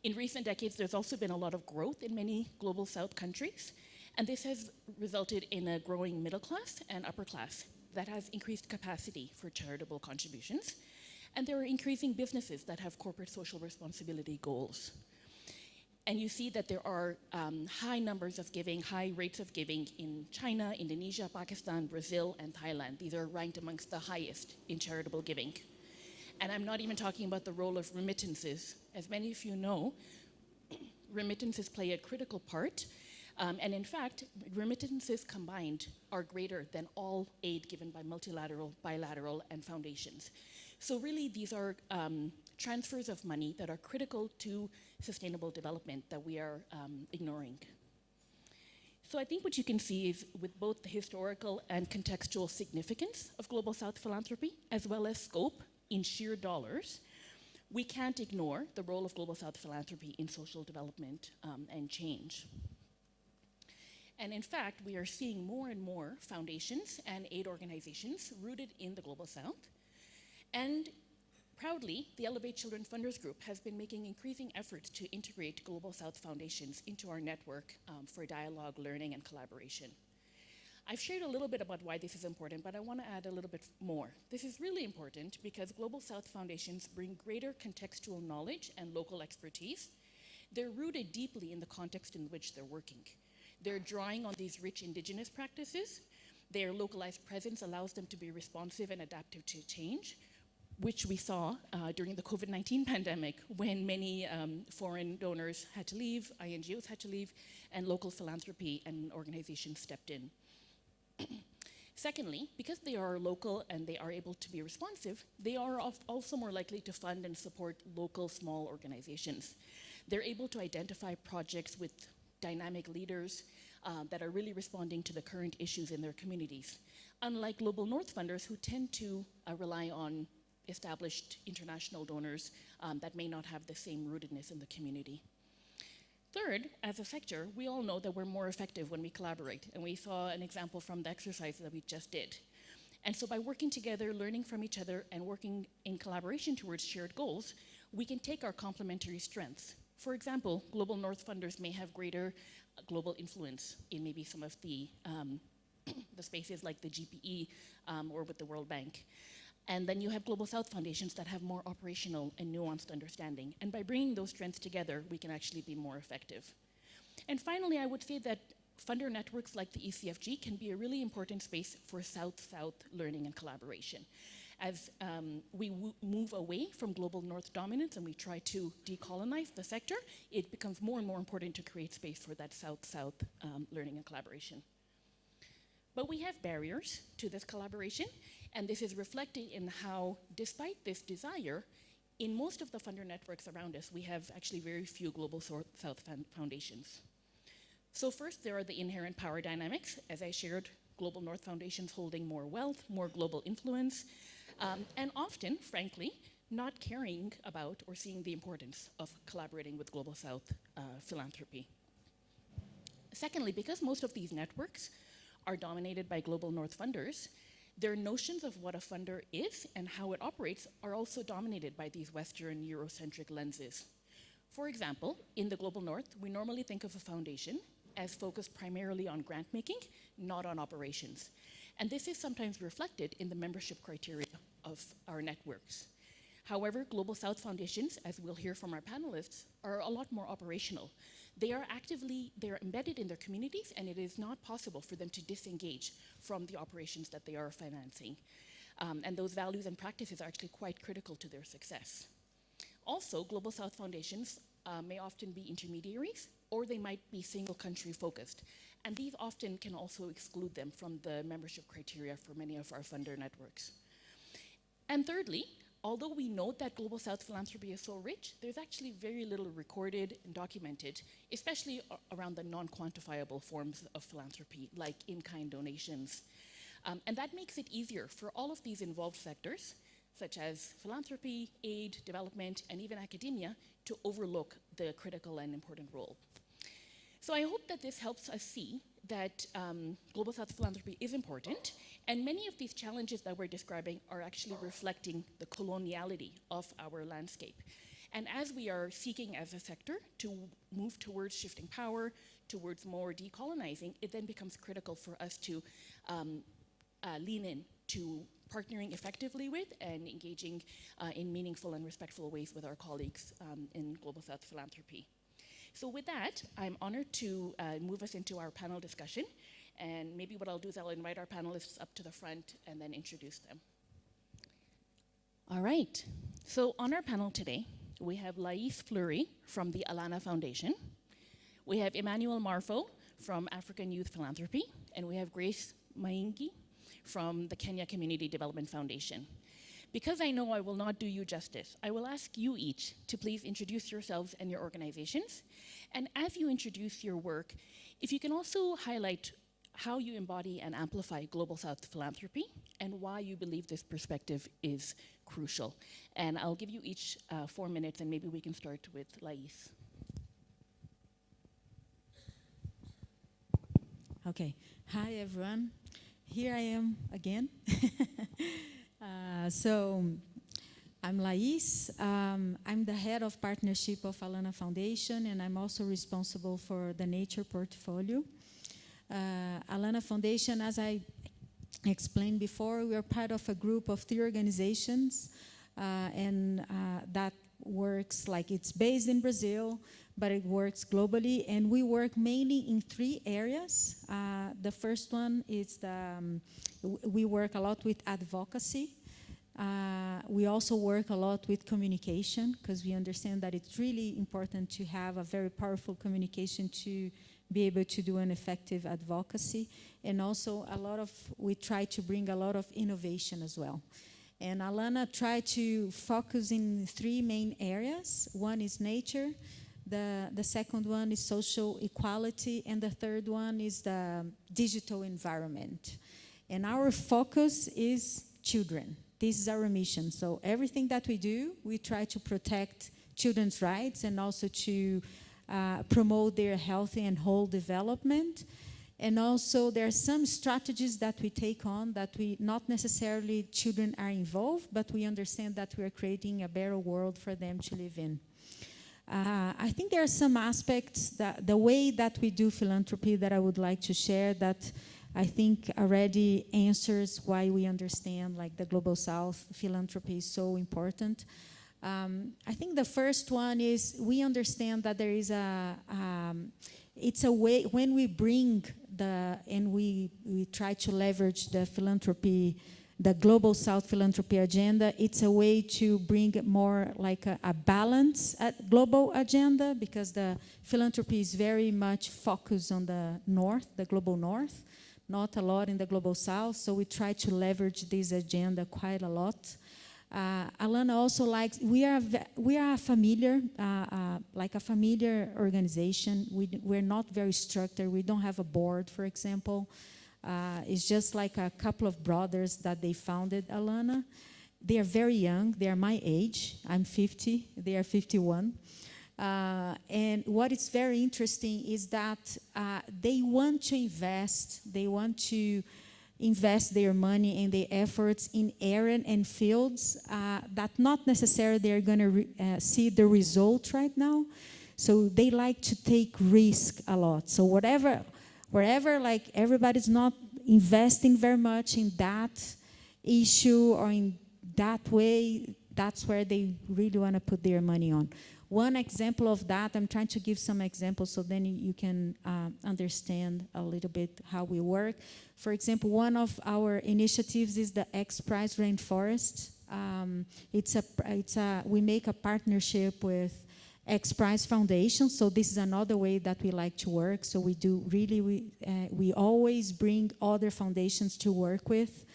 In recent decades, there's also been a lot of growth in many global South countries, and this has resulted in a growing middle class and upper class that has increased capacity for charitable contributions, and there are increasing businesses that have corporate social responsibility goals. And you see that there are high numbers of giving, high rates of giving in China, Indonesia, Pakistan, Brazil, and Thailand. These are ranked amongst the highest in charitable giving. And I'm not even talking about the role of remittances. As many of you know, remittances play a critical part. And in fact, remittances combined are greater than all aid given by multilateral, bilateral, and foundations. So really, these are transfers of money that are critical to sustainable development that we are ignoring. So I think what you can see is with both the historical and contextual significance of Global South philanthropy, as well as scope in sheer dollars, we can't ignore the role of Global South philanthropy in social development and change. And in fact, we are seeing more and more foundations and aid organizations rooted in the Global South. And proudly, the Elevate Children Funders Group has been making increasing efforts to integrate Global South foundations into our network for dialogue, learning, and collaboration. I've shared a little bit about why this is important, but I want to add a little bit more. This is really important because Global South foundations bring greater contextual knowledge and local expertise. They're rooted deeply in the context in which they're working. They're drawing on these rich indigenous practices. Their localized presence allows them to be responsive and adaptive to change, which we saw during the COVID-19 pandemic when many foreign donors had to leave, INGOs had to leave, and local philanthropy and organizations stepped in. Secondly, because they are local and they are able to be responsive, they are also more likely to fund and support local small organizations. They're able to identify projects with dynamic leaders that are really responding to the current issues in their communities. Unlike Global North funders who tend to rely on established international donors that may not have the same rootedness in the community. Third, as a sector, we all know that we're more effective when we collaborate, and we saw an example from the exercise that we just did. And so by working together, learning from each other, and working in collaboration towards shared goals, we can take our complementary strengths. For example, Global North funders may have greater global influence in maybe some of the spaces like the GPE or with the World Bank. And then you have Global South foundations that have more operational and nuanced understanding. And by bringing those strengths together, we can actually be more effective. And finally, I would say that funder networks like the ECFG can be a really important space for South-South learning and collaboration. As we move away from Global North dominance and we try to decolonize the sector, it becomes more and more important to create space for that South-South learning and collaboration. But we have barriers to this collaboration, and this is reflected in how, despite this desire, in most of the funder networks around us, we have actually very few Global South foundations. So first, there are the inherent power dynamics. As I shared, Global North foundations holding more wealth, more global influence, and often, frankly, not caring about or seeing the importance of collaborating with Global South philanthropy. Secondly, because most of these networks are dominated by Global North funders, their notions of what a funder is and how it operates are also dominated by these Western Eurocentric lenses. For example, in the Global North, we normally think of a foundation as focused primarily on grant making, not on operations. And this is sometimes reflected in the membership criteria of our networks. However, Global South foundations, as we'll hear from our panelists, are a lot more operational. They are embedded in their communities, and it is not possible for them to disengage from the operations that they are financing. And those values and practices are actually quite critical to their success. Also, Global South foundations may often be intermediaries, or they might be single country focused. And these often can also exclude them from the membership criteria for many of our funder networks. And thirdly, although we know that Global South philanthropy is so rich, there's actually very little recorded and documented, especially around the non-quantifiable forms of philanthropy, like in-kind donations. And that makes it easier for all of these involved sectors, such as philanthropy, aid, development, and even academia, to overlook the critical and important role. So I hope that this helps us see that Global South philanthropy is important, and many of these challenges that we're describing are actually reflecting the coloniality of our landscape. And as we are seeking as a sector to move towards shifting power, towards more decolonizing, it then becomes critical for us to lean in to partnering effectively with and engaging in meaningful and respectful ways with our colleagues in Global South philanthropy. So with that, I'm honored to move us into our panel discussion. And maybe what I'll do is I'll invite our panelists up to the front and then introduce them. All right, so on our panel today, we have Lais Fleury from the Alana Foundation. We have Emmanuel Marfo from African Youth Philanthropy, and we have Grace Maingi from the Kenya Community Development Foundation. Because I know I will not do you justice, I will ask you each to please introduce yourselves and your organizations. And as you introduce your work, if you can also highlight how you embody and amplify Global South philanthropy and why you believe this perspective is crucial. And I'll give you each 4 minutes, and maybe we can start with Lais. Okay. Hi, everyone. Here I am again. So I'm Lais. I'm the head of partnership of Alana Foundation, and I'm also responsible for the nature portfolio. Alana Foundation, as I explained before, we are part of a group of 3 organizations, and that works like it's based in Brazil, but it works globally, and we work mainly in 3 areas. The first one is we work a lot with advocacy. We also work a lot with communication, because we understand that it's really important to have a very powerful communication to be able to do an effective advocacy. And also we try to bring a lot of innovation as well. And Alana tried to focus in 3 main areas. One is nature, the second one is social equality, and the third one is the digital environment. And our focus is children. This is our mission. So everything that we do, we try to protect children's rights and also to promote their healthy and whole development. And also there are some strategies that we take on that we not necessarily children are involved, but we understand that we are creating a better world for them to live in. I think there are some aspects that the way that we do philanthropy that I would like to share that I think already answers why we understand like the Global South philanthropy is so important. I think the first one is we understand that there is it's a way when we bring and we try to leverage the philanthropy, the Global South philanthropy agenda, it's a way to bring more like a balance at global agenda, because the philanthropy is very much focused on the North, the Global North, not a lot in the Global South, so we try to leverage this agenda quite a lot. Alana also likes, we are a familiar, like a familiar organization. We're not very structured. We don't have a board, for example. It's just like a couple of brothers that they founded Alana. They are very young. They are my age. I'm 50. They are 51. And what is very interesting is that they want to invest. They want to invest their money and their efforts in areas and fields that not necessarily they're going to see the result right now. So they like to take risk a lot. So wherever like everybody's not investing very much in that issue or in that way, that's where they really want to put their money on. One example of that, I'm trying to give some examples so then you can understand a little bit how we work. For example, one of our initiatives is the X Prize Rainforest. We make a partnership with X Prize Foundation, so this is another way that we like to work. So we always bring other foundations to work with.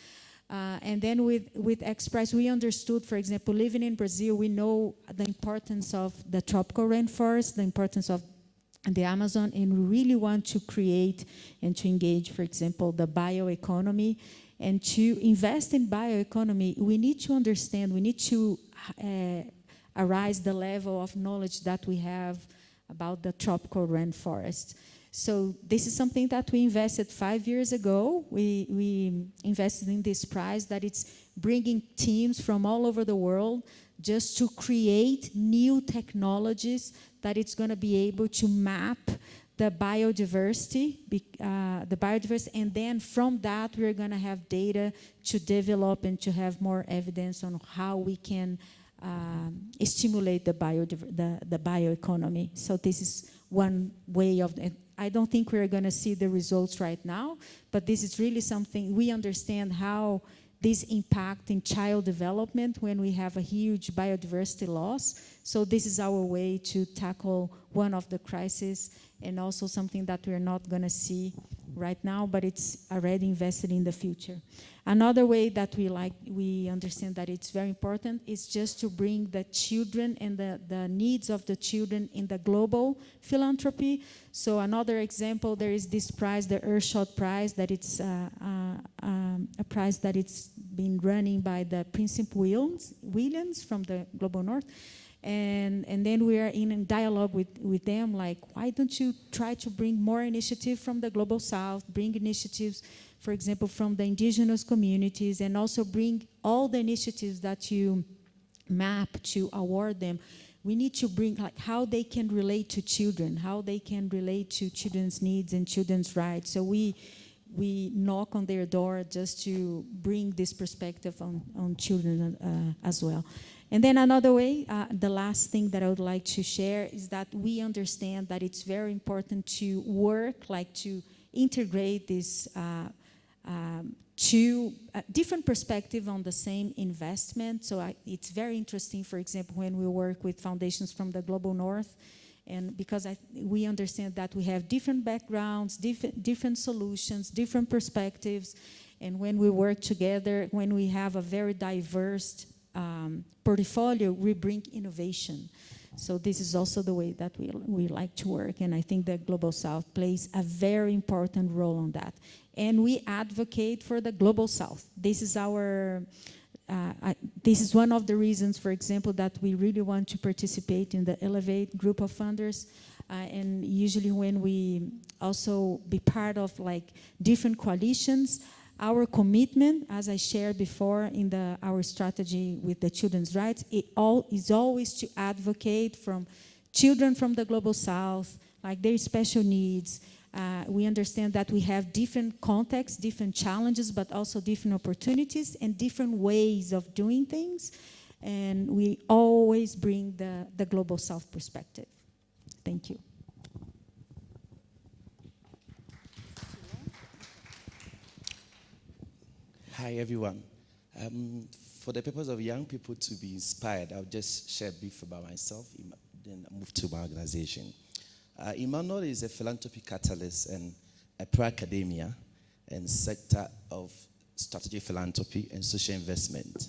And then with X Prize, we understood, for example, living in Brazil, we know the importance of the tropical rainforest, the importance of the Amazon, and we really want to create and to engage, for example, the bioeconomy. And to invest in bioeconomy, we need to understand, we need to arise the level of knowledge that we have about the tropical rainforest. So this is something that we invested 5 years ago. We invested in this prize that it's bringing teams from all over the world just to create new technologies that it's going to be able to map the biodiversity, and then from that we're going to have data to develop and to have more evidence on how we can stimulate the bioeconomy. So this is one way of it. I don't think we're going to see the results right now, but this is really something we understand how this impact in child development when we have a huge biodiversity loss. So this is our way to tackle one of the crises, and also something that we're not going to see right now, but it's already invested in the future. Another way that we understand that it's very important is just to bring the children and the needs of the children in the global philanthropy. So another example, there is this prize, the Earthshot Prize, that it's a prize that it's been running by the Principal Williams from the Global North. And then we are in dialogue with them, like, why don't you try to bring more initiative from the Global South, bring initiatives, for example, from the indigenous communities, and also bring all the initiatives that you map to award them. We need to bring like how they can relate to children, how they can relate to children's needs and children's rights. So we knock on their door just to bring this perspective on children as well. And then another way, the last thing that I would like to share is that we understand that it's very important to work, like to integrate this two different perspectives on the same investment. So it's very interesting, for example, when we work with foundations from the Global North, and because we understand that we have different backgrounds, different solutions, different perspectives, and when we work together, when we have a very diverse portfolio, we bring innovation. So this is also the way that we like to work, and I think that Global South plays a very important role on that. And we advocate for the Global South. This is this is one of the reasons, for example, that we really want to participate in the Elevate group of funders. And usually when we also be part of like different coalitions, our commitment, as I shared before in our strategy with the children's rights, is always to advocate from children from the Global South, like their special needs. We understand that we have different contexts, different challenges, but also different opportunities and different ways of doing things. And we always bring the Global South perspective. Thank you. Hi, everyone. For the purpose of young people to be inspired, I'll just share a brief about myself, then move to my organization. Emmanuel is a philanthropy catalyst and a pro-academia and sector of strategic philanthropy and social investment.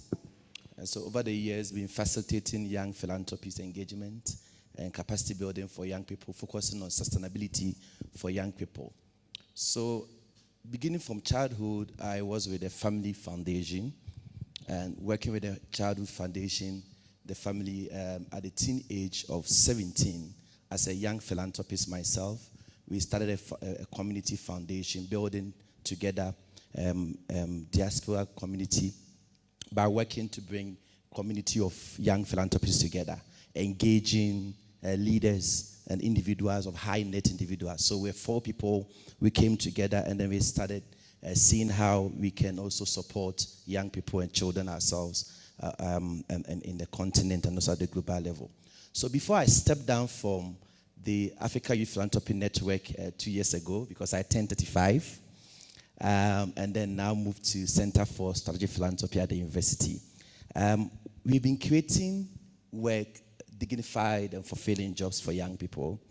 And so over the years, been facilitating young philanthropists engagement and capacity building for young people, focusing on sustainability for young people. So beginning from childhood, I was with a family foundation and working with a childhood foundation, the family at the teen age of 17, as a young philanthropist myself, we started a community foundation building together diaspora community by working to bring community of young philanthropists together, engaging leaders and individuals of high net individuals. So we're 4 people, we came together and then we started seeing how we can also support young people and children ourselves and in the continent and also at the global level. So before I stepped down from the Africa Youth Philanthropy Network 2 years ago, because I turned 35, and then now moved to Center for Strategic Philanthropy at the university. We've been creating work, dignified and fulfilling jobs for young people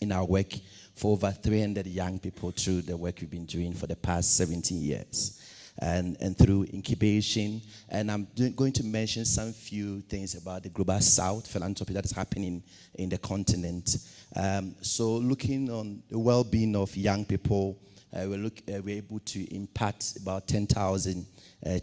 in our work for over 300 young people through the work we've been doing for the past 17 years. And through incubation. And I'm going to mention some few things about the Global South philanthropy that is happening in the continent. So looking on the well-being of young people, we're able to impact about 10,000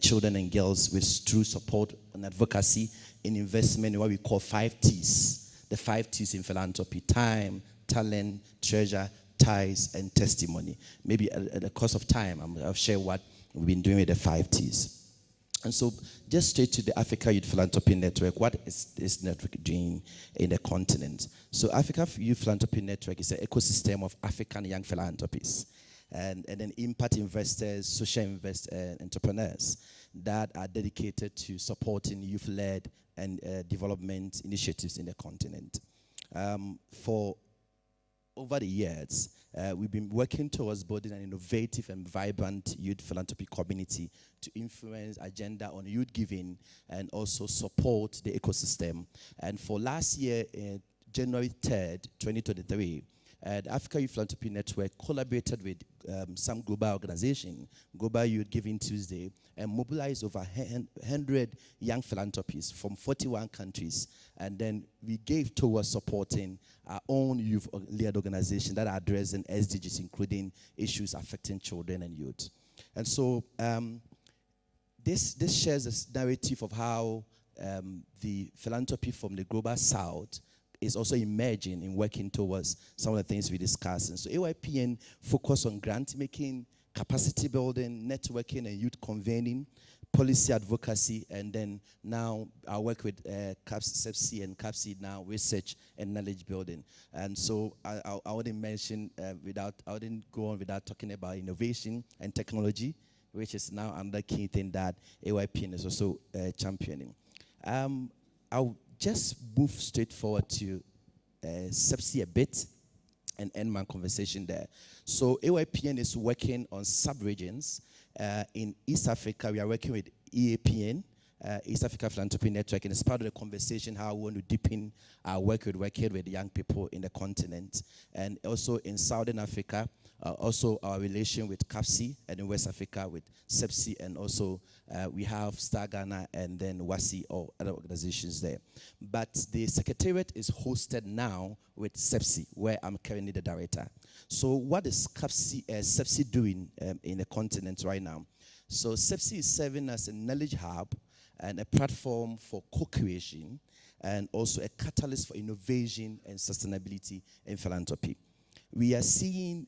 children and girls with true support and advocacy in investment in what we call 5 T's. The 5 T's in philanthropy: time, talent, treasure, ties, and testimony. Maybe at the cost of time, I'll share what we've been doing with the 5 T's. And so, just straight to the Africa Youth Philanthropy Network, what is this network doing in the continent? So, Africa Youth Philanthropy Network is an ecosystem of African young philanthropists and then impact investors, social entrepreneurs that are dedicated to supporting youth-led and development initiatives in the continent. For over the years, we've been working towards building an innovative and vibrant youth philanthropy community to influence agenda on youth giving and also support the ecosystem. And for last year, January 3rd, 2023, the Africa Youth Philanthropy Network collaborated with some global organization, Global Youth Giving Tuesday, and mobilized over 100 young philanthropists from 41 countries. And then we gave towards supporting our own youth-led organization that are addressing SDGs, including issues affecting children and youth. And so this shares a narrative of how the philanthropy from the global south is also emerging in working towards some of the things we discussed. And so AYPN focus on grant making, capacity building, networking and youth convening, policy advocacy, and then now I work with CAPSI and CAPSI now, research and knowledge building. And so I wouldn't mention I wouldn't go on without talking about innovation and technology, which is now another key thing that AYPN is also championing. I'll just move straight forward to subsea a bit and end my conversation there. So AYPN is working on sub-regions. In East Africa, we are working with EAPN, East Africa Philanthropy Network, and it's part of the conversation how we want to deepen our work with young people in the continent. And also in Southern Africa, also our relation with CAPSI, and in West Africa with SEPSI, and also we have Star Ghana and then WASI or other organizations there. But the secretariat is hosted now with SEPSI, where I'm currently the director. So what is SEPSI doing in the continent right now? So SEPSI is serving as a knowledge hub and a platform for co-creation and also a catalyst for innovation and sustainability in philanthropy. We are seeing,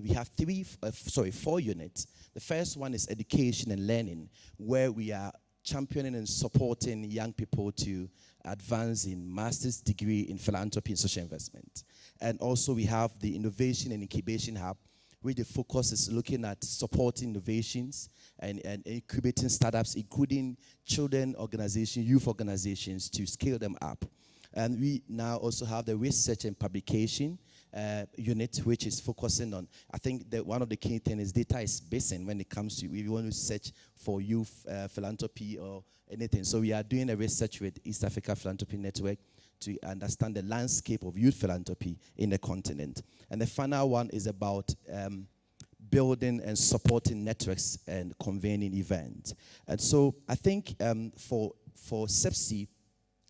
we have 4 units. The first one is education and learning, where we are championing and supporting young people to advance in master's degree in philanthropy and social investment. And also we have the innovation and incubation hub, where the focus is looking at supporting innovations and incubating startups, including children organizations, youth organizations, to scale them up. And we now also have the research and publication unit, which is focusing on, I think that one of the key things is data is basing when it comes to, if you want to search for youth philanthropy or anything. So we are doing a research with East Africa Philanthropy Network to understand the landscape of youth philanthropy in the continent. And the final one is about building and supporting networks and convening events. And so I think for SEPSI,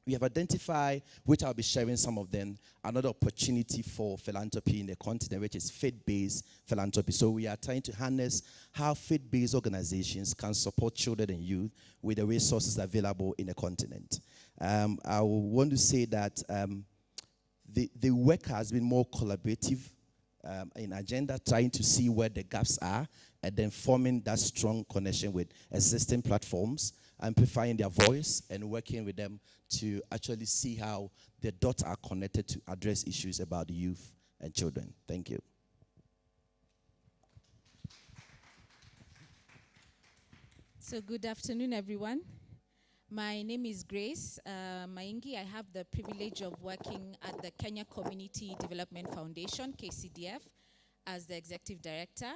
we have identified, which I'll be sharing some of them, another opportunity for philanthropy in the continent, which is faith-based philanthropy. So we are trying to harness how faith-based organizations can support children and youth with the resources available in the continent. I want to say that the work has been more collaborative in agenda, trying to see where the gaps are, and then forming that strong connection with existing platforms, amplifying their voice and working with them to actually see how the dots are connected to address issues about the youth and children. Thank you. So good afternoon, everyone. My name is Grace Maingi. I have the privilege of working at the Kenya Community Development Foundation, KCDF, as the executive director.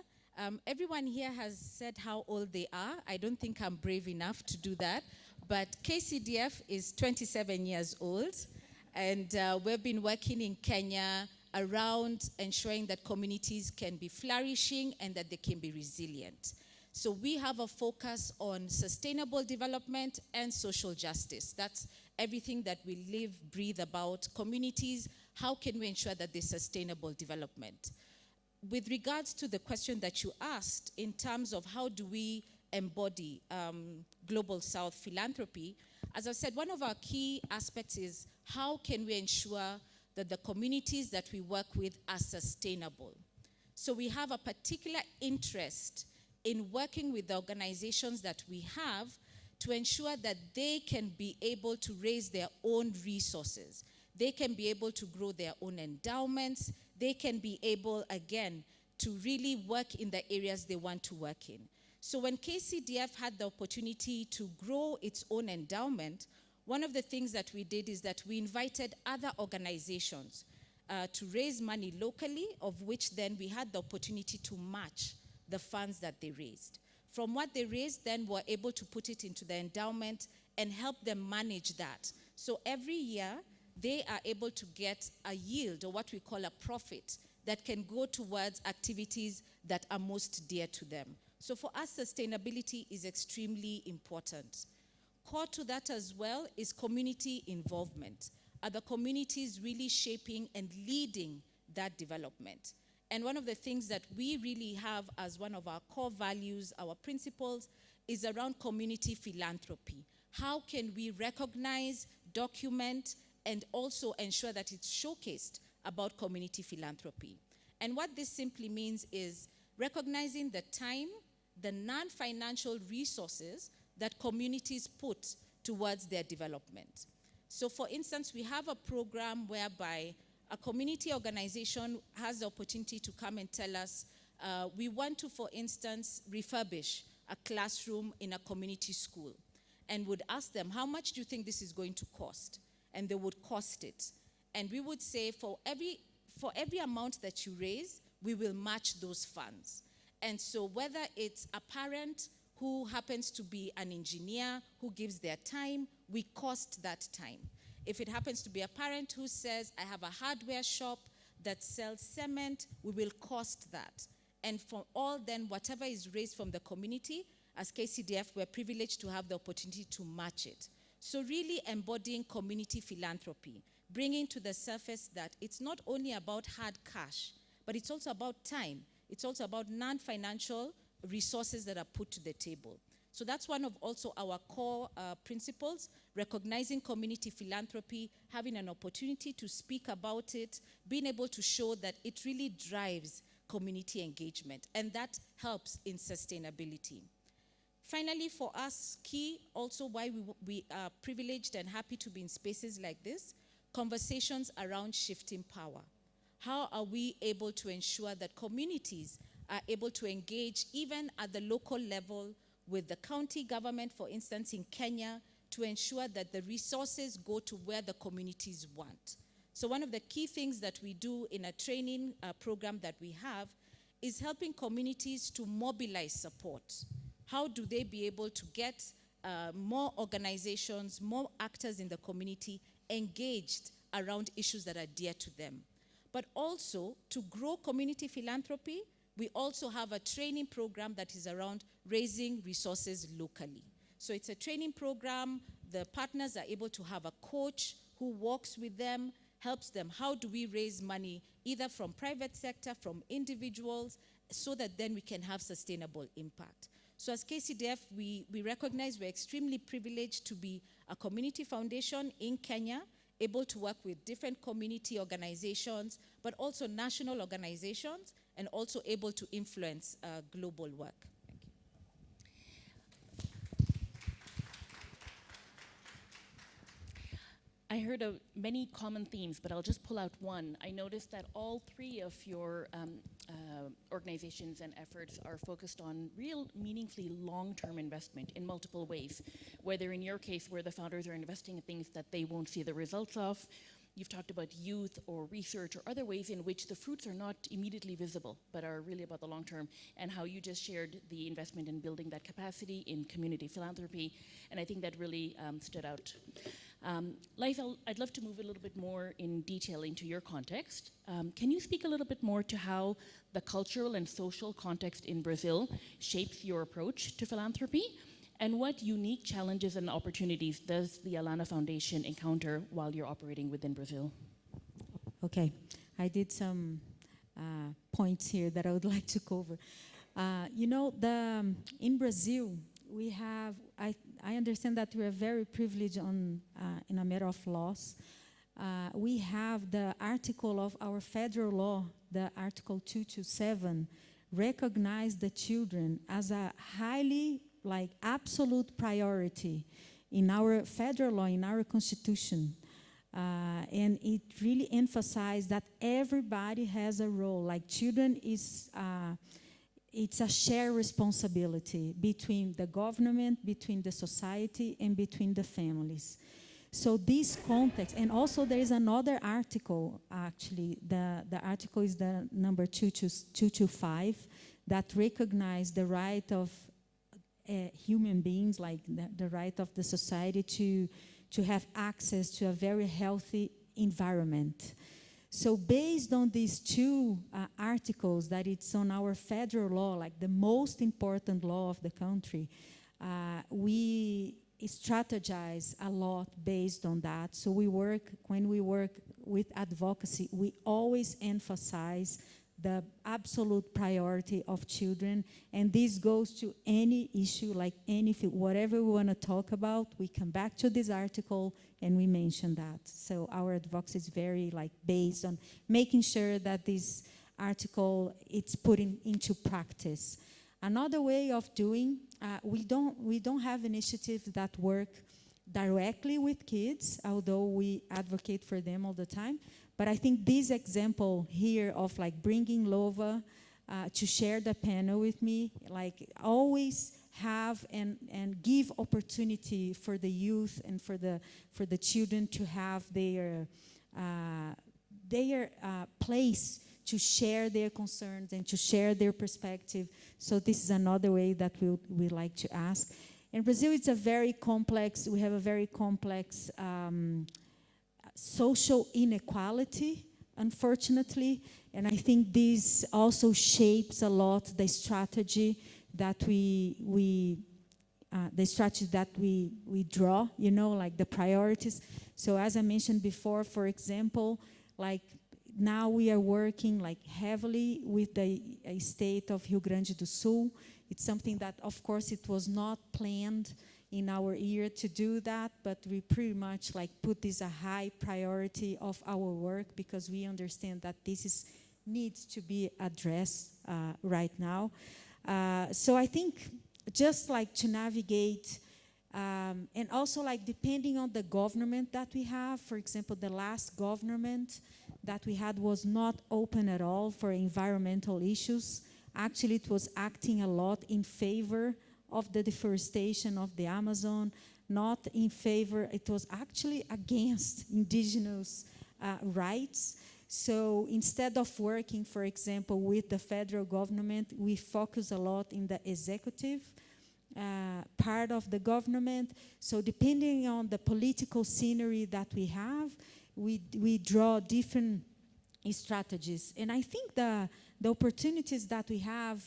Everyone here has said how old they are. I don't think I'm brave enough to do that, but KCDF is 27 years old, and we've been working in Kenya around ensuring that communities can be flourishing and that they can be resilient. So we have a focus on sustainable development and social justice. That's everything that we live, breathe about. Communities, how can we ensure that there's sustainable development? With regards to the question that you asked, in terms of how do we embody Global South philanthropy, as I said, one of our key aspects is how can we ensure that the communities that we work with are sustainable. So we have a particular interest in working with the organizations that we have to ensure that they can be able to raise their own resources. They can be able to grow their own endowments. They can be able, again, to really work in the areas they want to work in. So when KCDF had the opportunity to grow its own endowment, one of the things that we did is that we invited other organizations to raise money locally, of which then we had the opportunity to match the funds that they raised. From what they raised, then we're able to put it into the endowment and help them manage that. So every year, they are able to get a yield, or what we call a profit, that can go towards activities that are most dear to them. So for us, sustainability is extremely important. Core to that as well is community involvement. Are the communities really shaping and leading that development? And one of the things that we really have as one of our core values, our principles, is around community philanthropy. How can we recognize, document, and also ensure that it's showcased about community philanthropy? And what this simply means is recognizing the time, the non-financial resources that communities put towards their development. So for instance, we have a program whereby a community organization has the opportunity to come and tell us, we want to, for instance, refurbish a classroom in a community school, and would ask them, how much do you think this is going to cost? And they would cost it. And we would say, for every amount that you raise, we will match those funds. And so whether it's a parent who happens to be an engineer who gives their time, we cost that time. If it happens to be a parent who says, I have a hardware shop that sells cement, we will cost that. And for all then, whatever is raised from the community, as KCDF, we're privileged to have the opportunity to match it. So really embodying community philanthropy, bringing to the surface that it's not only about hard cash, but it's also about time. It's also about non-financial resources that are put to the table. So that's one of also our core principles, recognizing community philanthropy, having an opportunity to speak about it, being able to show that it really drives community engagement, and that helps in sustainability. Finally, for us, key also why we are privileged and happy to be in spaces like this, conversations around shifting power. How are we able to ensure that communities are able to engage even at the local level with the county government, for instance, in Kenya, to ensure that the resources go to where the communities want? So one of the key things that we do in a training program that we have is helping communities to mobilize support. How do they be able to get more organizations, more actors in the community engaged around issues that are dear to them? But also, to grow community philanthropy, we also have a training program that is around raising resources locally. So it's a training program. The partners are able to have a coach who walks with them, helps them. How do we raise money, either from private sector, from individuals, so that then we can have sustainable impact? So as KCDF, we recognize we're extremely privileged to be a community foundation in Kenya, able to work with different community organizations, but also national organizations, and also able to influence global work. Thank you. I heard of many common themes, but I'll just pull out one. I noticed that all three of your organizations and efforts are focused on real, meaningfully long-term investment in multiple ways. Whether in your case, where the founders are investing in things that they won't see the results of, you've talked about youth or research or other ways in which the fruits are not immediately visible, but are really about the long term, and how you just shared the investment in building that capacity in community philanthropy, and I think that really stood out. Laith, I'd love to move a little bit more in detail into your context. Can you speak a little bit more to how the cultural and social context in Brazil shapes your approach to philanthropy? And what unique challenges and opportunities does the Alana Foundation encounter while you're operating within Brazil? Okay, I did some points here that I would like to cover. In Brazil, we have, I understand that we are very privileged in a matter of laws. We have the article of our federal law, the Article 227, recognize the children as a highly like absolute priority in our federal law, in our constitution. And it really emphasized that everybody has a role. Like children is, it's a shared responsibility between the government, between the society, and between the families. So this context, and also there is another article, actually, the article is the number 225, that recognizes the right of human beings, like the right of the society to have access to a very healthy environment. So based on these two articles, that it's on our federal law, like the most important law of the country, we strategize a lot based on that. So when we work with advocacy, we always emphasize the absolute priority of children, and this goes to any issue, like anything, whatever we want to talk about, we come back to this article and we mention that. So our advocacy is very based on making sure that this article, it's put into practice. Another way of doing, we don't have initiatives that work directly with kids, although we advocate for them all the time. But I think this example here of bringing Lova to share the panel with me, always have and give opportunity for the youth and for the children to have their place to share their concerns and to share their perspective. So this is another way that we like to ask. In Brazil, it's a very complex, we have a very complex social inequality, unfortunately, and I think this also shapes a lot the strategy that we draw, the priorities. So as I mentioned before, for example, now we are working heavily with the state of Rio Grande do Sul. It's something that, of course, it was not planned in our year to do that, but we pretty much put this a high priority of our work because we understand that this needs to be addressed right now. So I think just to navigate, and also depending on the government that we have, for example, the last government that we had was not open at all for environmental issues. Actually, it was acting a lot in favor of the deforestation of the Amazon, not in favor, it was actually against indigenous rights. So instead of working, for example, with the federal government, we focus a lot in the executive part of the government. So depending on the political scenery that we have, we draw different strategies. And I think the opportunities that we have,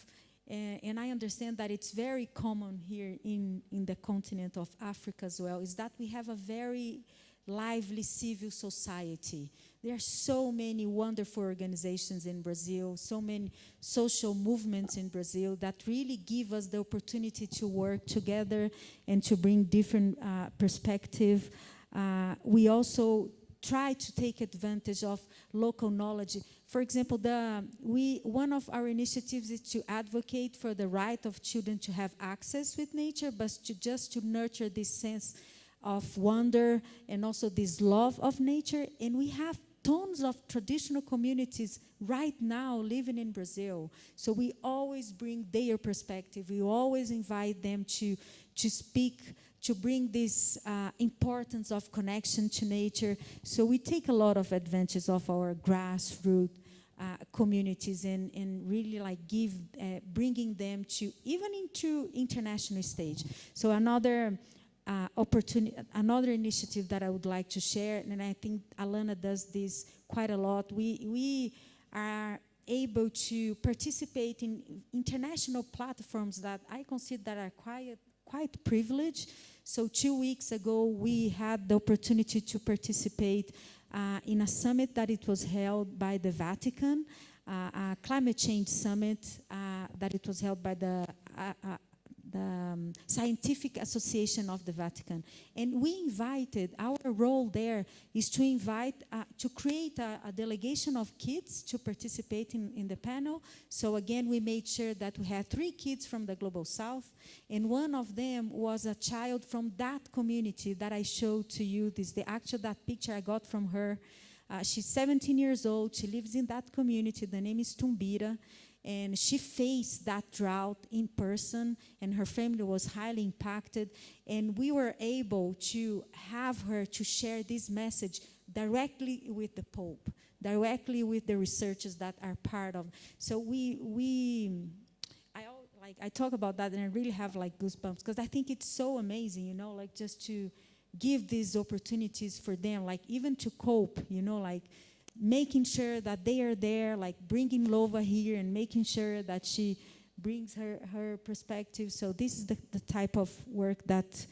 and I understand that it's very common here in the continent of Africa as well, is that we have a very lively civil society. There are so many wonderful organizations in Brazil, so many social movements in Brazil that really give us the opportunity to work together and to bring different perspective. We also try to take advantage of local knowledge. For example, one of our initiatives is to advocate for the right of children to have access with nature, but just to nurture this sense of wonder and also this love of nature. And we have tons of traditional communities right now living in Brazil. So we always bring their perspective. We always invite them to speak, to bring this importance of connection to nature. So we take a lot of advantage of our grassroots communities and really bringing them to even into international stage. So another another initiative that I would like to share, and I think Alana does this quite a lot, we are able to participate in international platforms that I consider that are quite privileged. So 2 weeks ago, we had the opportunity to participate in a summit that it was held by the Vatican, a climate change summit that it was held by the Scientific Association of the Vatican. And we invited, our role there is to invite, to create a delegation of kids to participate in the panel. So again, we made sure that we had 3 kids from the Global South, and one of them was a child from that community that I showed to you. That picture I got from her. She's 17 years old. She lives in that community. The name is Tumbira. And she faced that drought in person, and her family was highly impacted. And we were able to have her to share this message directly with the Pope, directly with the researchers that are part of. So I talk about that, and I really have like goosebumps, because I think it's so amazing, you know, like just to give these opportunities for them, like even to cope, you know, like making sure that they are there, like bringing Lova here and making sure that she brings her perspective. So this is the type of work that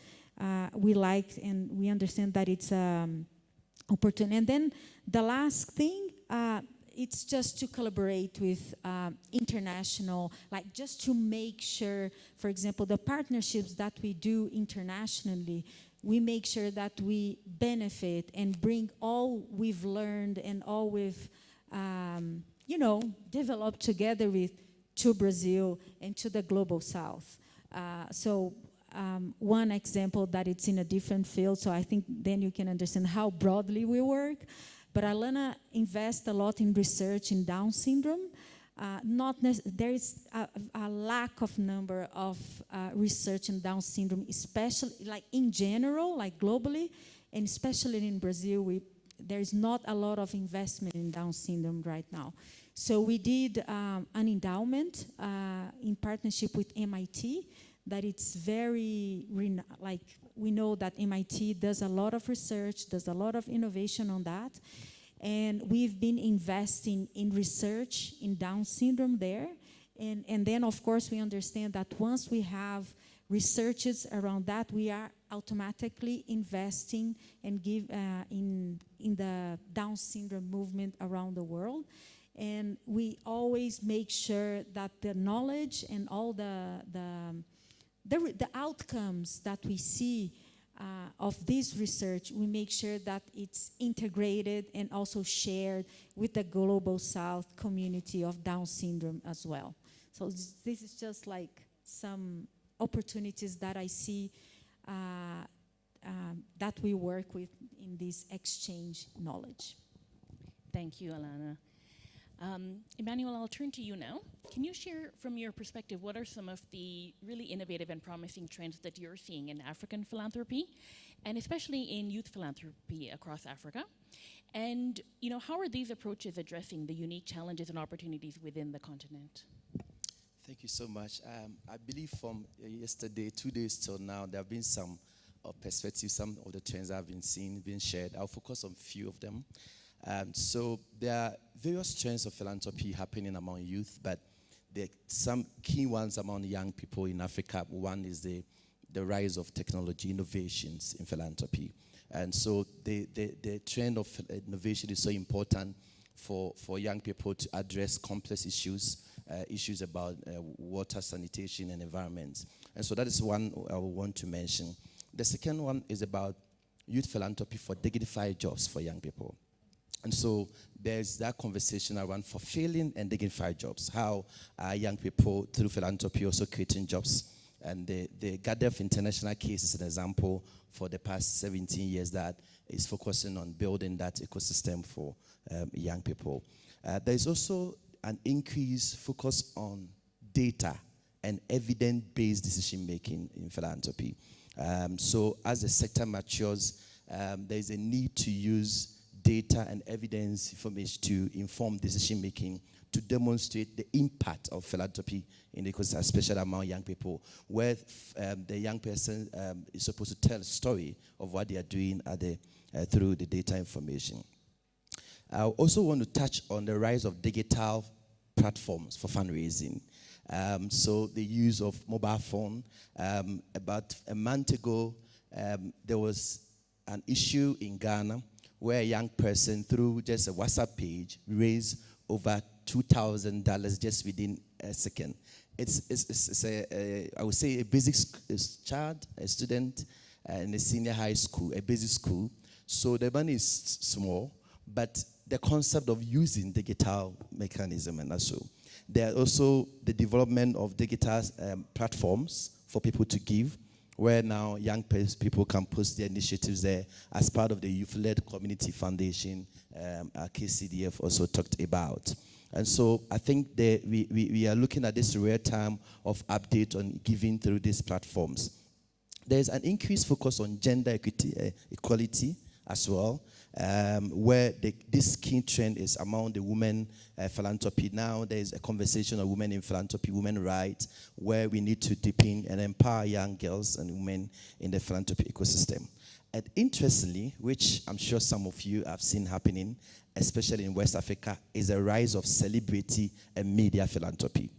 we like, and we understand that it's opportunity. And then the last thing, it's just to collaborate with international, like just to make sure, for example, the partnerships that we do internationally, we make sure that we benefit and bring all we've learned and all we've, developed together to Brazil and to the Global South. One example that it's in a different field, so I think then you can understand how broadly we work. But Alana invests a lot in research in Down syndrome. There is a lack of number of research in Down syndrome, especially like in general, like globally, and especially in Brazil, there is not a lot of investment in Down syndrome right now. So we did an endowment in partnership with MIT, that it's very, we know that MIT does a lot of research, does a lot of innovation on that. And we've been investing in research in Down syndrome there. And then, of course, we understand that once we have researches around that, we are automatically investing and give in the Down syndrome movement around the world. And we always make sure that the knowledge and all the outcomes that we see of this research, we make sure that it's integrated and also shared with the Global South community of Down syndrome as well. So this is just like some opportunities that I see that we work with in this exchange knowledge. Thank you, Alana. Emmanuel, I'll turn to you now. Can you share from your perspective what are some of the really innovative and promising trends that you're seeing in African philanthropy, and especially in youth philanthropy across Africa? And how are these approaches addressing the unique challenges and opportunities within the continent? Thank you so much. I believe from yesterday, 2 days till now, there have been some perspectives, some of the trends I've been seeing, being shared. I'll focus on a few of them. So there are various trends of philanthropy happening among youth, but there are some key ones among young people in Africa. One is the rise of technology innovations in philanthropy. And so the trend of innovation is so important for young people to address complex issues about water, sanitation, and environment. And so that is one I want to mention. The second one is about youth philanthropy for dignified jobs for young people. And so there's that conversation around fulfilling and dignified jobs, how young people, through philanthropy, also creating jobs. And the Gaddef International case is an example for the past 17 years that is focusing on building that ecosystem for young people. There's also an increased focus on data and evidence-based decision-making in philanthropy. So as the sector matures, there's a need to use data and evidence information to inform decision-making, to demonstrate the impact of philanthropy in the ecosystem, especially among young people, where the young person is supposed to tell a story of what they are doing through the data information. I also want to touch on the rise of digital platforms for fundraising. So the use of mobile phone. About a month ago, there was an issue in Ghana where a young person, through just a WhatsApp page, raised over $2,000 just within a second. it's I would say a basic child, a student in a senior high school, a basic school. So the money is small, but the concept of using digital mechanism and also there are also the development of digital platforms for people to give, where now young people can post their initiatives there as part of the youth-led community foundation KCDF also talked about. And so I think we are looking at this real time of update on giving through these platforms. There's an increased focus on gender equality as well, where this key trend is among the women philanthropy. Now there's a conversation of women in philanthropy, women rights, where we need to deepen and empower young girls and women in the philanthropy ecosystem. And interestingly, which I'm sure some of you have seen happening, especially in West Africa, is a rise of celebrity and media philanthropy.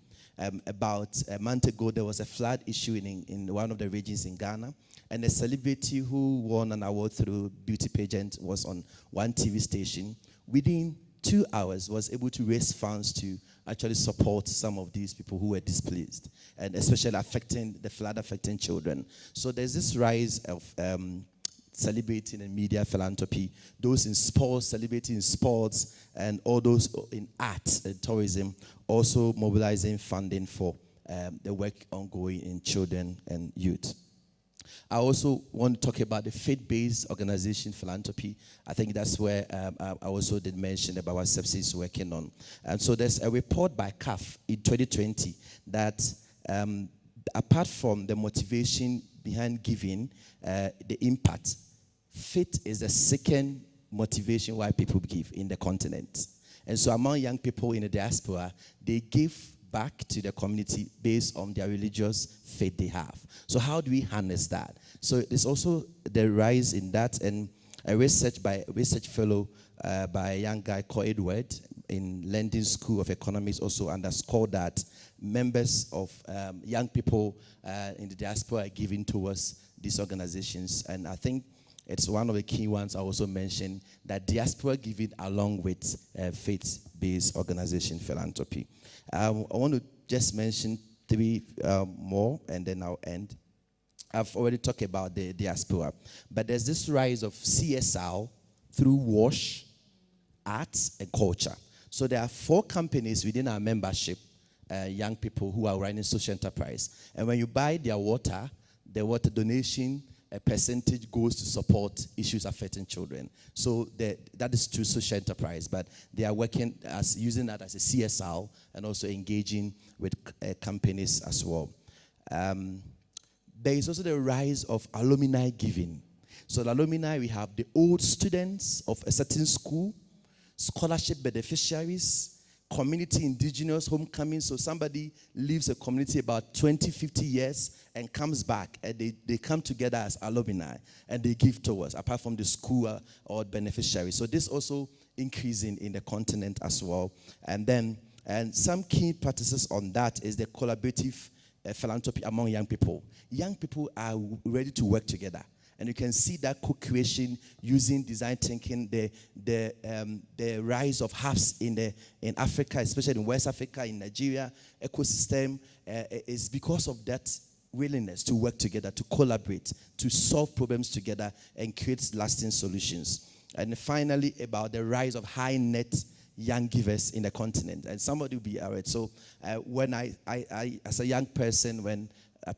About a month ago, there was a flood issue in one of the regions in Ghana, and a celebrity who won an award through beauty pageant was on one TV station. Within 2 hours, was able to raise funds to actually support some of these people who were displaced, and especially the flood affecting children. So there's this rise of celebrating in media philanthropy, those in sports, celebrating in sports, and all those in arts and tourism, also mobilizing funding for the work ongoing in children and youth. I also want to talk about the faith-based organization philanthropy. I think that's where I also did mention about what SEPSI is working on. And so there's a report by CAF in 2020 that apart from the motivation behind giving, the impact, faith is the second motivation why people give in the continent. And so among young people in the diaspora, they give back to the community based on their religious faith they have. So how do we harness that? So there's also the rise in that, and a research fellow by a young guy called Edward in London School of Economics also underscored that members of young people in the diaspora are giving towards these organizations. And I think it's one of the key ones I also mentioned, that diaspora giving along with faith-based organization philanthropy. I want to just mention 3 more, and then I'll end. I've already talked about the diaspora, but there's this rise of CSR through WASH, arts, and culture. So there are 4 companies within our membership, young people who are running social enterprise. And when you buy their water, the water donation, a percentage goes to support issues affecting children. So that is true social enterprise, but they are working as using that as a CSR and also engaging with companies as well. There is also the rise of alumni giving. So the alumni, we have the old students of a certain school, scholarship beneficiaries, community indigenous homecoming. So somebody leaves a community about 20, 50 years and comes back, and they come together as alumni and they give towards, apart from the school or beneficiary. So this also increasing in the continent as well. And some key practices on that is the collaborative philanthropy among young people. Young people are ready to work together. And you can see that co-creation using design thinking, the rise of hubs in Africa, especially in West Africa, in Nigeria, ecosystem, is because of that willingness to work together, to collaborate, to solve problems together, and create lasting solutions. And finally, about the rise of high net young givers in the continent. And somebody will be aware. So when I, as a young person, when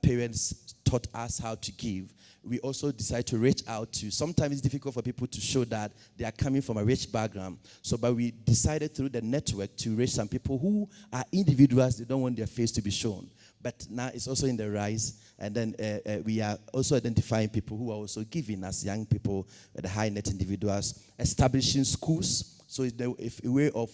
parents taught us how to give, we also decided to reach out to, sometimes it's difficult for people to show that they are coming from a rich background. But we decided through the network to reach some people who are individuals, they don't want their face to be shown. But now it's also in the rise. And then we are also identifying people who are also giving as young people, the high net individuals, establishing schools. So it's a way of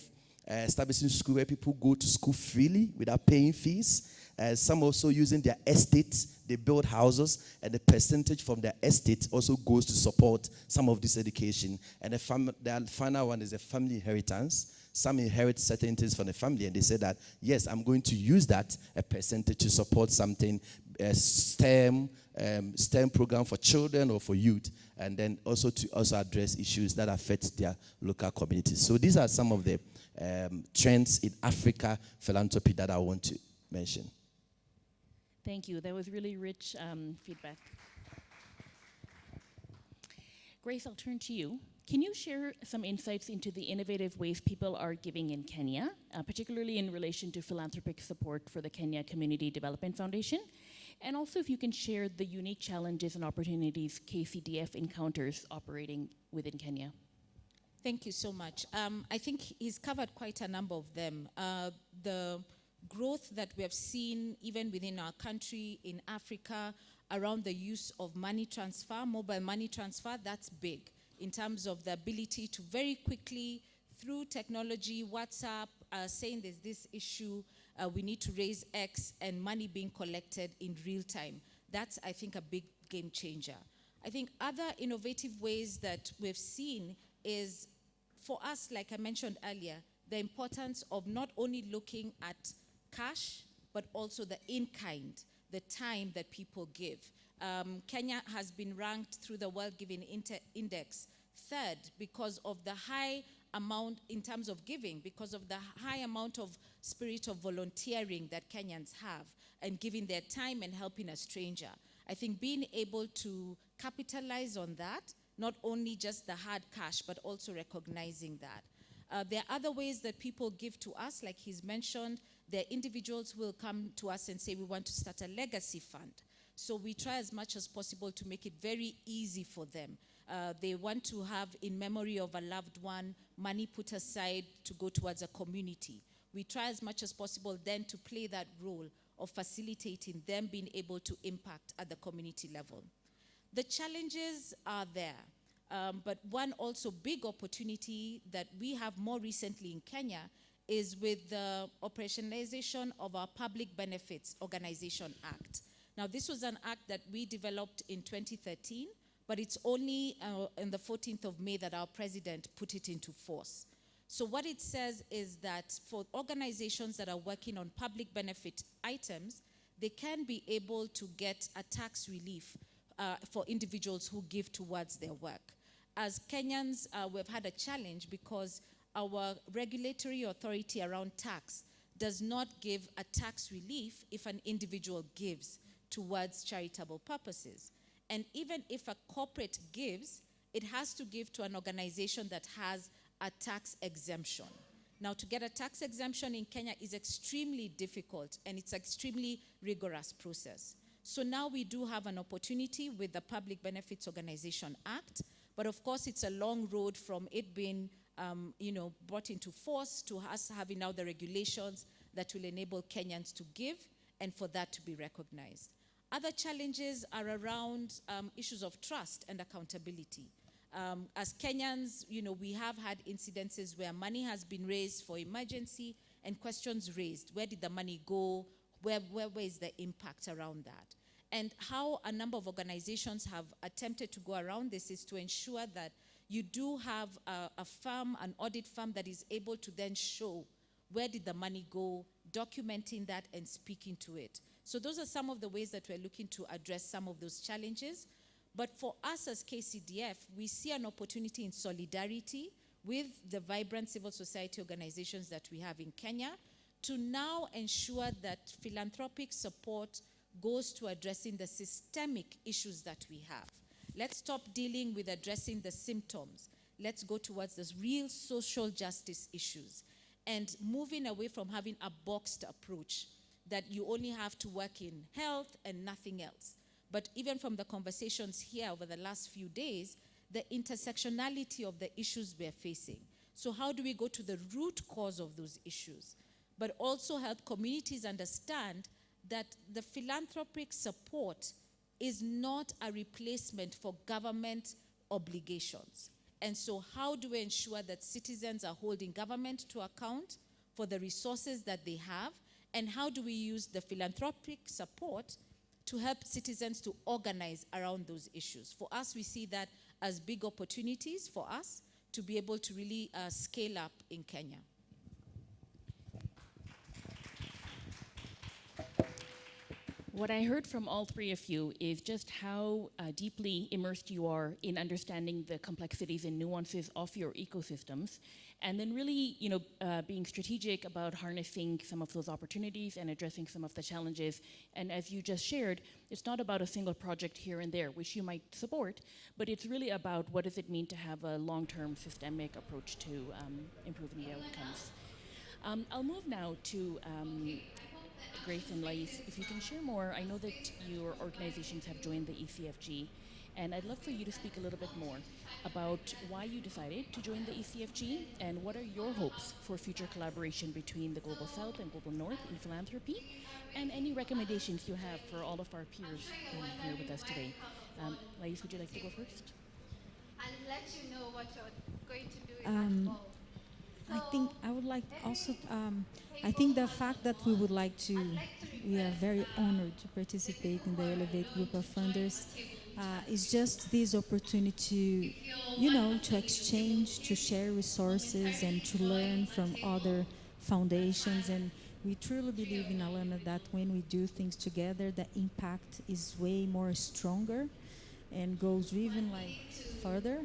establishing school where people go to school freely without paying fees. Some also using their estates, they build houses, and the percentage from their estate also goes to support some of this education. And the final one is the family inheritance. Some inherit certain things from the family, and they say that, yes, I'm going to use that a percentage to support something, a STEM program for children or for youth, and then also to address issues that affect their local communities. So these are some of the trends in Africa philanthropy that I want to mention. Thank you. That was really rich feedback. Grace, I'll turn to you. Can you share some insights into the innovative ways people are giving in Kenya, particularly in relation to philanthropic support for the Kenya Community Development Foundation? And also if you can share the unique challenges and opportunities KCDF encounters operating within Kenya. Thank you so much. I think he's covered quite a number of them. The growth that we have seen even within our country, in Africa, around the use of money transfer, mobile money transfer, that's big in terms of the ability to very quickly, through technology, WhatsApp, saying there's this issue, we need to raise X, and money being collected in real time. That's, I think, a big game changer. I think other innovative ways that we've seen is, for us, like I mentioned earlier, the importance of not only looking at cash, but also the in-kind, the time that people give. Kenya has been ranked through the World Giving Index third because of the high amount in terms of giving, because of the high amount of spirit of volunteering that Kenyans have and giving their time and helping a stranger. I think being able to capitalize on that, not only just the hard cash, but also recognizing that. There are other ways that people give to us, like he's mentioned. There are individuals who will come to us and say, we want to start a legacy fund. So we try as much as possible to make it very easy for them. They want to have, in memory of a loved one, money put aside to go towards a community. We try as much as possible then to play that role of facilitating them being able to impact at the community level. The challenges are there, but one also big opportunity that we have more recently in Kenya is with the operationalization of our Public Benefits Organization Act. Now, this was an act that we developed in 2013, but it's only on the 14th of May that our president put it into force. So what it says is that for organizations that are working on public benefit items, they can be able to get a tax relief for individuals who give towards their work. As Kenyans, we've had a challenge because our regulatory authority around tax does not give a tax relief if an individual gives towards charitable purposes. And even if a corporate gives, it has to give to an organization that has a tax exemption. Now, to get a tax exemption in Kenya is extremely difficult, and it's an extremely rigorous process. So now we do have an opportunity with the Public Benefits Organization Act, but of course it's a long road from it being brought into force to us having now the regulations that will enable Kenyans to give and for that to be recognized. Other challenges are around issues of trust and accountability. As Kenyans, we have had incidences where money has been raised for emergency and questions raised. Where did the money go? Where is the impact around that? And how a number of organizations have attempted to go around this is to ensure that you do have a firm, an audit firm that is able to then show where did the money go, documenting that and speaking to it. So those are some of the ways that we're looking to address some of those challenges. But for us as KCDF, we see an opportunity in solidarity with the vibrant civil society organizations that we have in Kenya to now ensure that philanthropic support goes to addressing the systemic issues that we have. Let's stop dealing with addressing the symptoms. Let's go towards the real social justice issues and moving away from having a boxed approach that you only have to work in health and nothing else. But even from the conversations here over the last few days, the intersectionality of the issues we're facing. So how do we go to the root cause of those issues? But also help communities understand that the philanthropic support is not a replacement for government obligations. And so how do we ensure that citizens are holding government to account for the resources that they have? And how do we use the philanthropic support to help citizens to organize around those issues? For us, we see that as big opportunities for us to be able to really scale up in Kenya. What I heard from all three of you is just how deeply immersed you are in understanding the complexities and nuances of your ecosystems, and then really, being strategic about harnessing some of those opportunities and addressing some of the challenges. And as you just shared, it's not about a single project here and there, which you might support, but it's really about what does it mean to have a long-term systemic approach to improving the outcomes. I'll move now to Grace and Lais. If you can share more, I know that your organizations have joined the ECFG, and I'd love for you to speak a little bit more about why you decided to join the ECFG and what are your hopes for future collaboration between the Global South and Global North in philanthropy, and any recommendations you have for all of our peers here with us today. Lais, would you like to go first? I'll let you know what you're going to do in Um, that fall. I think I would like also, I think the fact that we would like to, we are very honored to participate in the Elevate group of funders, is just this opportunity, to exchange, to share resources and to learn from other foundations. And we truly believe in Alana that when we do things together, the impact is way more stronger and goes even further.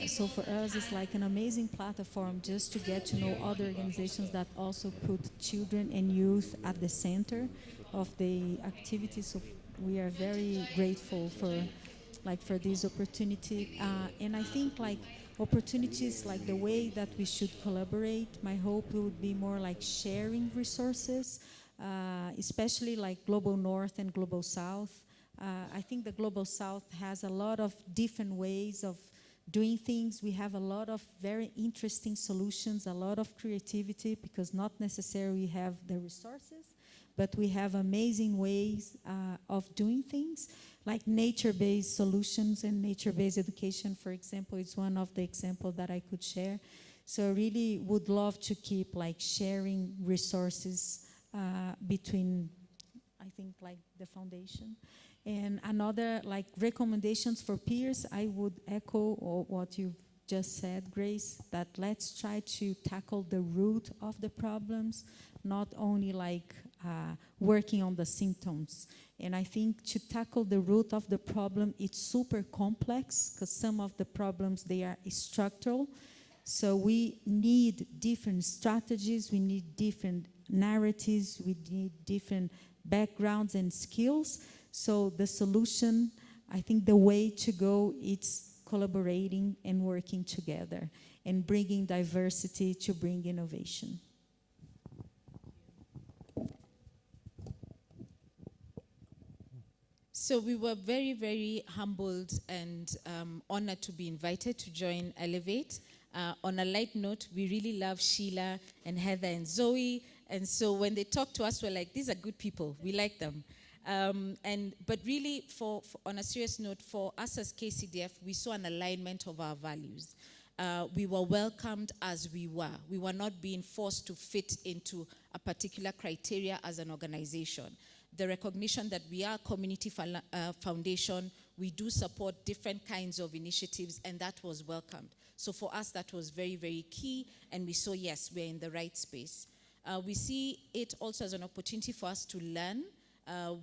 So for us, it's like an amazing platform just to get to know other organizations that also put children and youth at the center of the activities. So we are very grateful for this opportunity. And I think opportunities like the way that we should collaborate, my hope would be more like sharing resources, especially like Global North and Global South. I think the Global South has a lot of different ways of doing things. We have a lot of very interesting solutions, a lot of creativity, because not necessarily we have the resources, but we have amazing ways of doing things, like nature-based solutions and nature-based education, for example, is one of the examples that I could share. So I really would love to keep sharing resources between, I think, the foundation. And another, recommendations for peers, I would echo what you've just said, Grace, that let's try to tackle the root of the problems, not only working on the symptoms. And I think to tackle the root of the problem, it's super complex, because some of the problems, they are structural. So we need different strategies, we need different narratives, we need different backgrounds and skills. So the solution, I think the way to go, it's collaborating and working together and bringing diversity to bring innovation. So we were very, very humbled and honored to be invited to join Elevate. On a light note, we really love Sheila and Heather and Zoe. And so when they talk to us, we're like, these are good people. We like them. But really, on a serious note, for us as KCDF, we saw an alignment of our values. We were welcomed as we were. We were not being forced to fit into a particular criteria as an organization. The recognition that we are a community foundation, we do support different kinds of initiatives, and that was welcomed. So for us, that was very, very key, and we saw, yes, we're in the right space. We see it also as an opportunity for us to learn.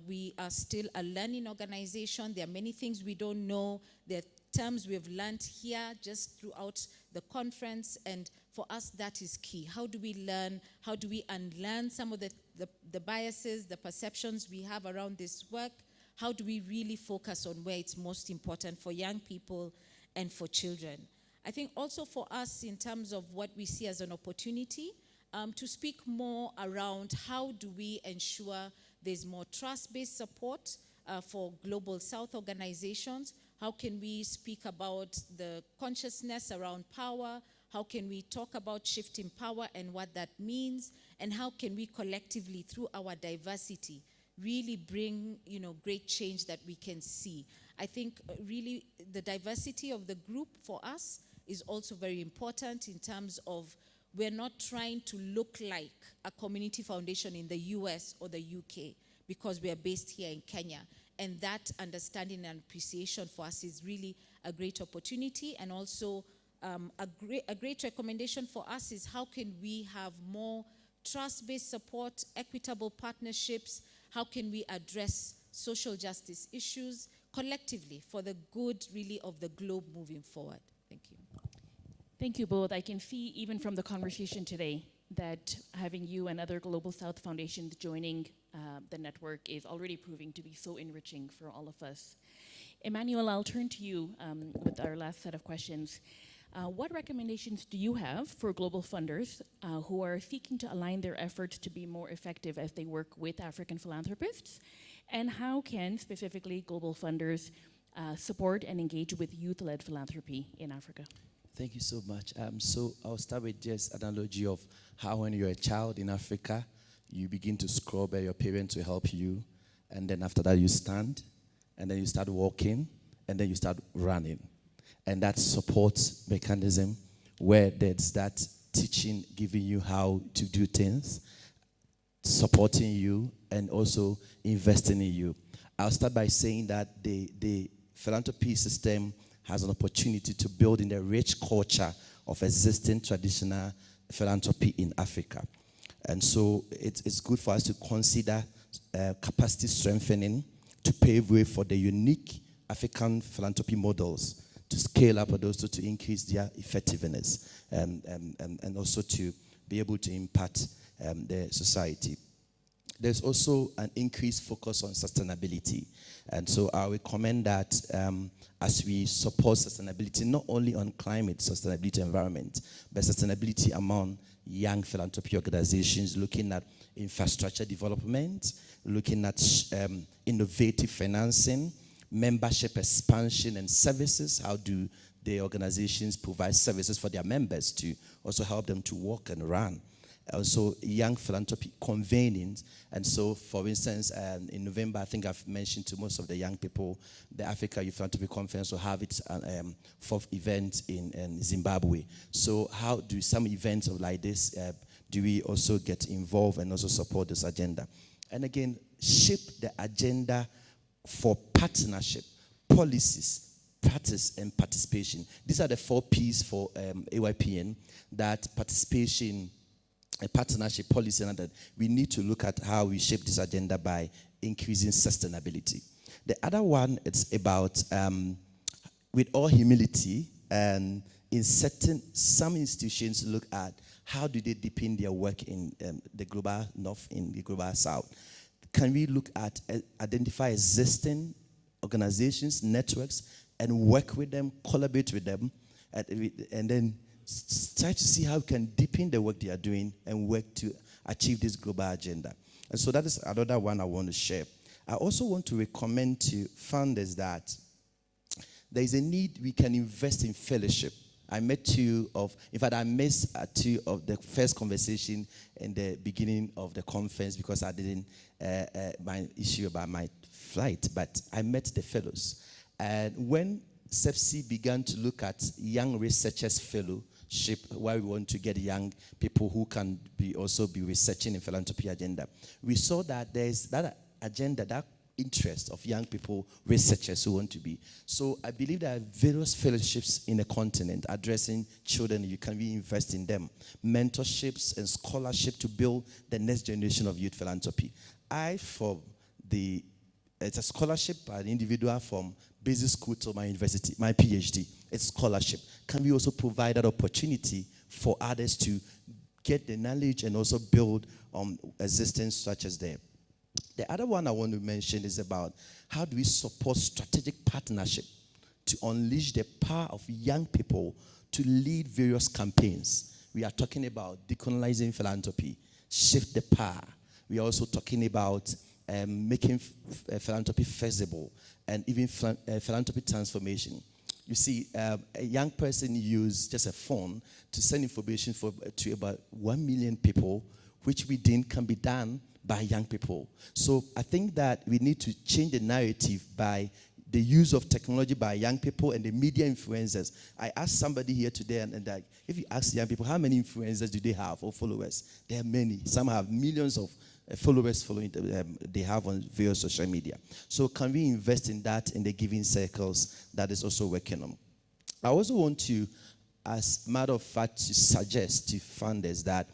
We are still a learning organization. There are many things we don't know. There are terms we have learned here just throughout the conference, and for us, that is key. How do we learn? How do we unlearn some of the biases, the perceptions we have around this work? How do we really focus on where it's most important for young people and for children? I think also for us, in terms of what we see as an opportunity, to speak more around how do we ensure there's more trust-based support for Global South organizations. How can we speak about the consciousness around power? How can we talk about shifting power and what that means? And how can we collectively, through our diversity, really bring great change that we can see? I think really the diversity of the group for us is also very important in terms of we're not trying to look like a community foundation in the US or the UK because we are based here in Kenya. And that understanding and appreciation for us is really a great opportunity. And also a great recommendation for us is how can we have more trust-based support, equitable partnerships, how can we address social justice issues collectively for the good, really, of the globe moving forward. Thank you. Thank you both. I can see even from the conversation today that having you and other Global South foundations joining the network is already proving to be so enriching for all of us. Emmanuel, I'll turn to you with our last set of questions. What recommendations do you have for global funders who are seeking to align their efforts to be more effective as they work with African philanthropists? And how can, specifically, global funders support and engage with youth-led philanthropy in Africa? Thank you so much. So I'll start with just an analogy of how when you're a child in Africa, you begin to scrub your parents to help you, and then after that you stand, and then you start walking, and then you start running. And that support mechanism where there's that teaching, giving you how to do things, supporting you, and also investing in you. I'll start by saying that the philanthropy system has an opportunity to build in the rich culture of existing traditional philanthropy in Africa. And so it's good for us to consider capacity strengthening to pave way for the unique African philanthropy models to scale up, but also to increase their effectiveness and also to be able to impact the society. There's also an increased focus on sustainability. And so I recommend that as we support sustainability, not only on climate sustainability environment, but sustainability among young philanthropy organizations, looking at infrastructure development, looking at innovative financing, membership expansion and services. How do the organizations provide services for their members to also help them to walk and run? Also, young philanthropy convenings. And so, for instance, in November, I think I've mentioned to most of the young people, the Africa Youth Philanthropy Conference will have its fourth event in Zimbabwe. So how do some events like this, do we also get involved and also support this agenda? And again, shape the agenda for partnership, policies, practice, and participation. These are the 4 Ps for AYPN, that participation, a partnership, policy, and that we need to look at how we shape this agenda by increasing sustainability. The other one, it's about, with all humility, and in some institutions look at how do they deepen their work in the global north, in the global south. Can we look at, identify existing organizations, networks, and work with them, collaborate with them, and then try to see how we can deepen the work they are doing and work to achieve this global agenda. And so that is another one I want to share. I also want to recommend to funders that there is a need we can invest in fellowship. I met I missed 2 of the first conversation in the beginning of the conference because I didn't, my issue about my flight, but I met the fellows. And when SEPSI began to look at young researchers fellowship, where we want to get young people who can also be researching in philanthropy agenda, we saw that there's that agenda, that interest of young people, researchers who want to be. So I believe there are various fellowships in the continent addressing children. You can invest in them. Mentorships and scholarship to build the next generation of youth philanthropy. It's a scholarship by an individual from basic school to my university, my PhD. It's scholarship. Can we also provide that opportunity for others to get the knowledge and also build existing structures there? The other one I want to mention is about how do we support strategic partnership to unleash the power of young people to lead various campaigns. We are talking about decolonizing philanthropy, shift the power. We are also talking about making philanthropy feasible and even philanthropy transformation. You see, a young person uses just a phone to send information to about 1 million people, which we think can be done by young people. So I think that we need to change the narrative by the use of technology by young people and the media influencers. I asked somebody here today, and if you ask young people, how many influencers do they have or followers? There are many. Some have millions of followers following they have on various social media. So can we invest in that in the giving circles that is also working on? I also want to, as a matter of fact, to suggest to funders that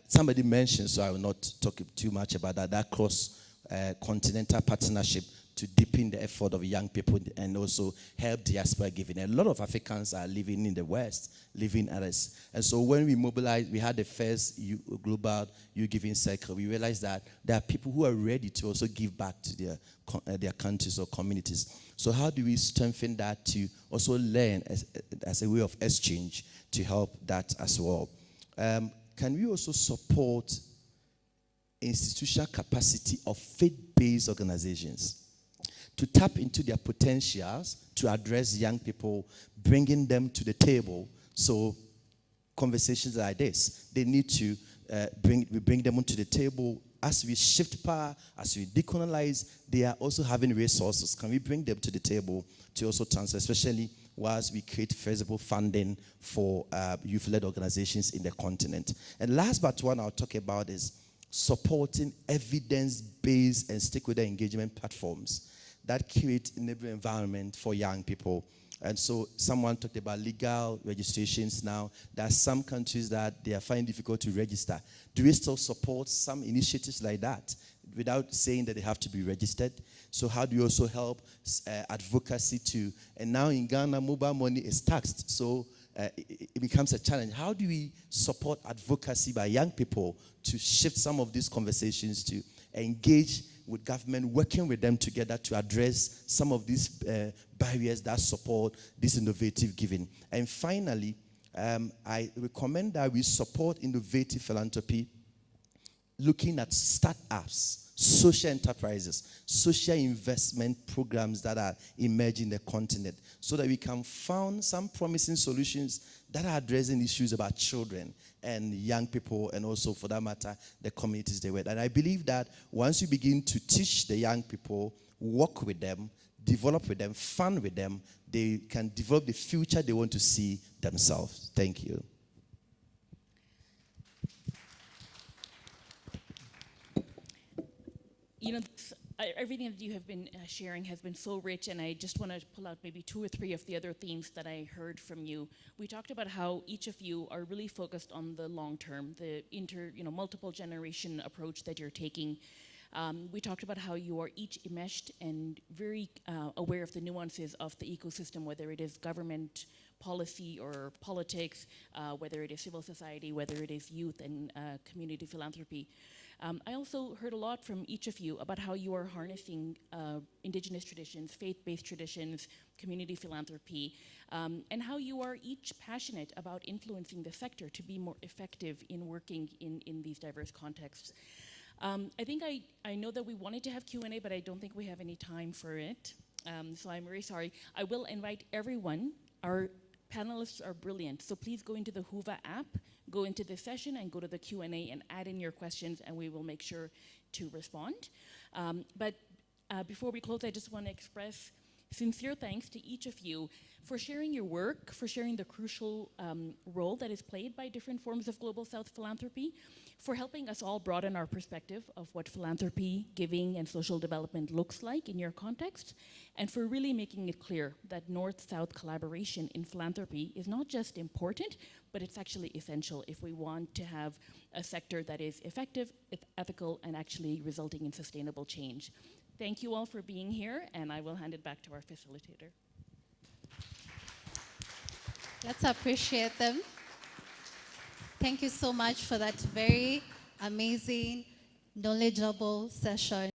somebody mentioned, so I will not talk too much about that cross continental partnership to deepen the effort of young people and also help diaspora giving. A lot of Africans are living in the West, living others. And so when we mobilized, we had the first global youth giving circle, we realized that there are people who are ready to also give back to their countries or communities. So how do we strengthen that to also learn as a way of exchange to help that as well? Can we also support institutional capacity of faith-based organizations to tap into their potentials to address young people, bringing them to the table? So conversations like this, they need to bring them onto the table. As we shift power, as we decolonize, they are also having resources. Can we bring them to the table to also transfer, especially whilst we create feasible funding for youth-led organizations in the continent? And last but one I'll talk about is supporting evidence-based and stakeholder engagement platforms that create enabling environment for young people. And so someone talked about legal registrations now. There are some countries that they are finding difficult to register. Do we still support some initiatives like that without saying that they have to be registered? So how do you also help advocacy too? And now in Ghana, mobile money is taxed. So it becomes a challenge. How do we support advocacy by young people to shift some of these conversations to engage with government, working with them together to address some of these barriers that support this innovative giving? And finally, I recommend that we support innovative philanthropy, looking at startups, social enterprises, social investment programs that are emerging in the continent, so that we can find some promising solutions that are addressing issues about children and young people, and also, for that matter, the communities they work. And I believe that once you begin to teach the young people, work with them, develop with them, fund with them, they can develop the future they want to see themselves. Thank you. You know, everything that you have been sharing has been so rich, and I just want to pull out maybe 2 or 3 of the other themes that I heard from you. We talked about how each of you are really focused on the long term, the multiple generation approach that you're taking. We talked about how you are each enmeshed and very aware of the nuances of the ecosystem, whether it is government policy or politics, whether it is civil society, whether it is youth and community philanthropy. I also heard a lot from each of you about how you are harnessing indigenous traditions, faith-based traditions, community philanthropy, and how you are each passionate about influencing the sector to be more effective in working in these diverse contexts. I think I know that we wanted to have Q&A, but I don't think we have any time for it. So I'm very sorry. I will invite everyone. Our panelists are brilliant, so please go into the Whova app, go into the session and go to the Q&A and add in your questions, and we will make sure to respond. But before we close, I just want to express sincere thanks to each of you for sharing your work, for sharing the crucial role that is played by different forms of Global South philanthropy, for helping us all broaden our perspective of what philanthropy, giving, and social development looks like in your context, and for really making it clear that North-South collaboration in philanthropy is not just important, but it's actually essential if we want to have a sector that is effective, ethical, and actually resulting in sustainable change. Thank you all for being here, and I will hand it back to our facilitator. Let's appreciate them. Thank you so much for that very amazing, knowledgeable session.